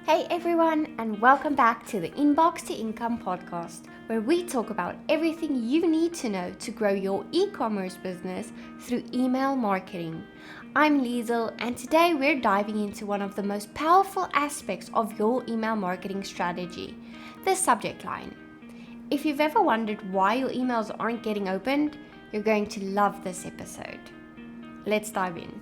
Hey everyone, and welcome back to the Inbox to Income podcast, where we talk about everything you need to know to grow your e-commerce business through email marketing. I'm Liesel, and today we're diving into one of the most powerful aspects of your email marketing strategy, the subject line. If you've ever wondered why your emails aren't getting opened, you're going to love this episode. Let's dive in.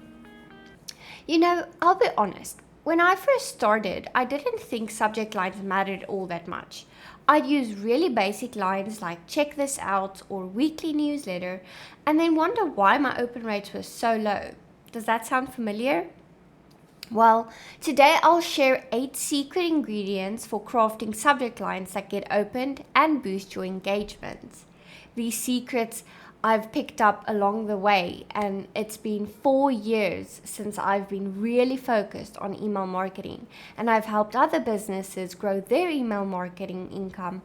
I'll be honest. When I first started, I didn't think subject lines mattered all that much. I'd use really basic lines like check this out or weekly newsletter and then wonder why my open rates were so low. Does that sound familiar? Well, today I'll share 8 secret ingredients for crafting subject lines that get opened and boost your engagement. These secrets I've picked up along the way, and it's been 4 years since I've been really focused on email marketing, and I've helped other businesses grow their email marketing income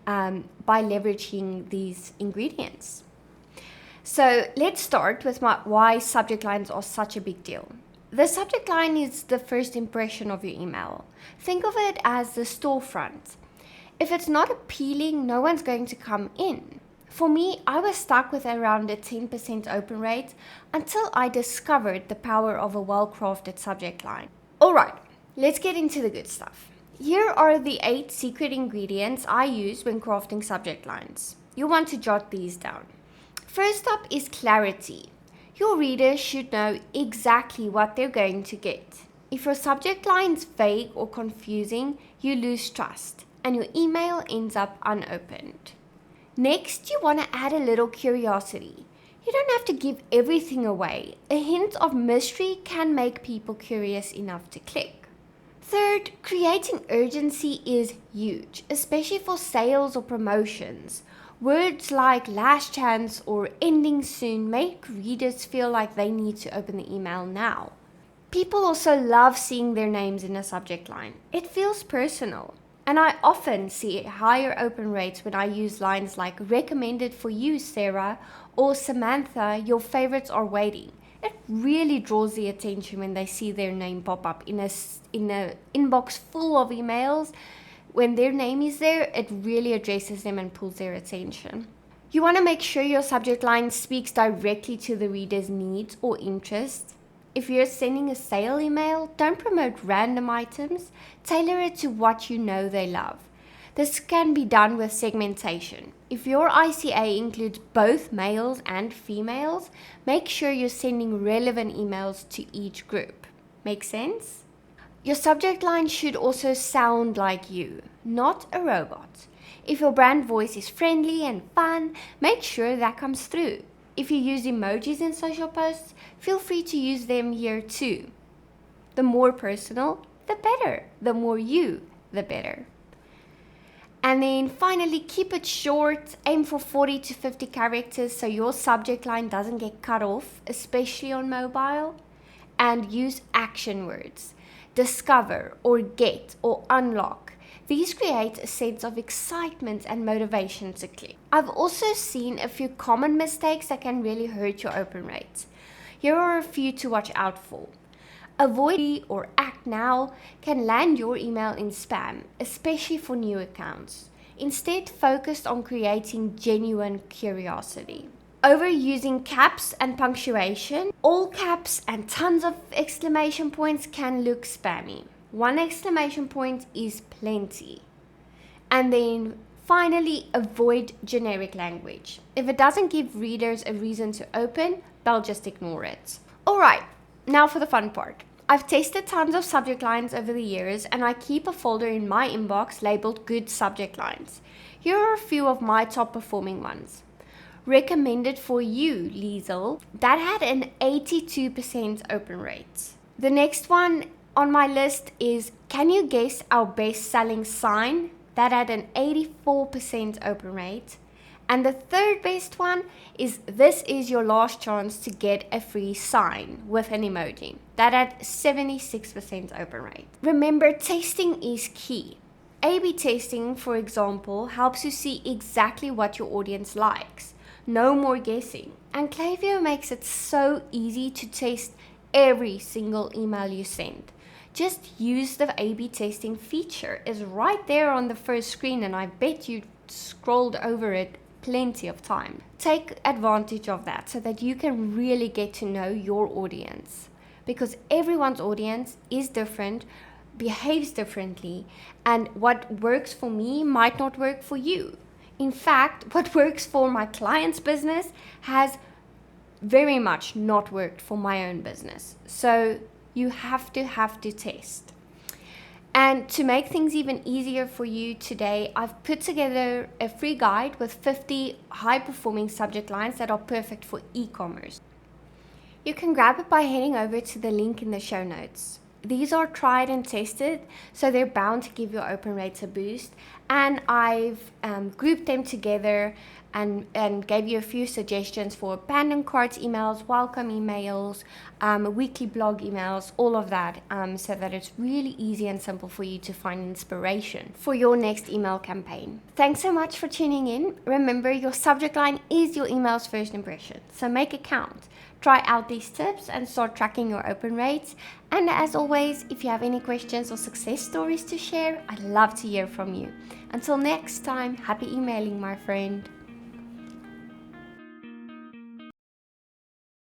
by leveraging these ingredients. So let's start with why subject lines are such a big deal. The subject line is the first impression of your email. Think of it as the storefront. If it's not appealing, no one's going to come in. For me, I was stuck with around a 10% open rate until I discovered the power of a well-crafted subject line. Alright, let's get into the good stuff. Here are the 8 secret ingredients I use when crafting subject lines. You'll want to jot these down. First up is clarity. Your readers should know exactly what they're going to get. If your subject line's vague or confusing, you lose trust and your email ends up unopened. Next, you want to add a little curiosity. You don't have to give everything away. A hint of mystery can make people curious enough to click. Third, creating urgency is huge, especially for sales or promotions. Words like last chance or ending soon make readers feel like they need to open the email now. People also love seeing their names in a subject line. It feels personal. And I often see higher open rates when I use lines like recommended for you, Sarah, or Samantha, your favorites are waiting. It really draws the attention when they see their name pop up in a inbox full of emails. When their name is there, it really addresses them and pulls their attention. You want to make sure your subject line speaks directly to the reader's needs or interests. If you're sending a sale email, don't promote random items. Tailor it to what you know they love. This can be done with segmentation. If your ICA includes both males and females, make sure you're sending relevant emails to each group. Make sense? Your subject line should also sound like you, not a robot. If your brand voice is friendly and fun, make sure that comes through. If you use emojis in social posts, feel free to use them here too. The more personal, the better. The more you, the better. And then finally, keep it short. Aim for 40 to 50 characters so your subject line doesn't get cut off, especially on mobile. And use action words. Discover or get or unlock. These create a sense of excitement and motivation to click. I've also seen a few common mistakes that can really hurt your open rates. Here are a few to watch out for. Avoid or act now can land your email in spam, especially for new accounts. Instead, focus on creating genuine curiosity. Overusing caps and punctuation. All caps and tons of exclamation points can look spammy. 1 exclamation point is plenty. And then finally, avoid generic language. If it doesn't give readers a reason to open, they'll just ignore it. Alright, now for the fun part. I've tested tons of subject lines over the years, and I keep a folder in my inbox labeled good subject lines. Here are a few of my top performing ones. Recommended for you, Liesel. That had an 82% open rate. The next one on my list is can you guess our best-selling sign? That had an 84% open rate. And the third best one is this is your last chance to get a free sign with an emoji. That had 76% open rate. Remember, testing is key. A/B testing, for example, helps you see exactly what your audience likes. No more guessing. And Klaviyo makes it so easy to test every single email you send. just use the A/B testing feature. It's right there on the first screen, and I bet you scrolled over it plenty of time. Take advantage of that so that you can really get to know your audience, because everyone's audience is different, behaves differently, and what works for me might not work for you. In fact, what works for my client's business has very much not worked for my own business. So you have to test. And to make things even easier for you today, I've put together a free guide with 50 high-performing subject lines that are perfect for e-commerce. You can grab it by heading over to the link in the show notes. These are tried and tested, so they're bound to give your open rates a boost. And I've grouped them together and gave you a few suggestions for abandoned carts emails, welcome emails, weekly blog emails, all of that, so that it's really easy and simple for you to find inspiration for your next email campaign. Thanks so much for tuning in. Remember, your subject line is your email's first impression, so make it count. Try out these tips and start tracking your open rates. And as always, if you have any questions or success stories to share, I'd love to hear from you. Until next time, happy emailing, my friend.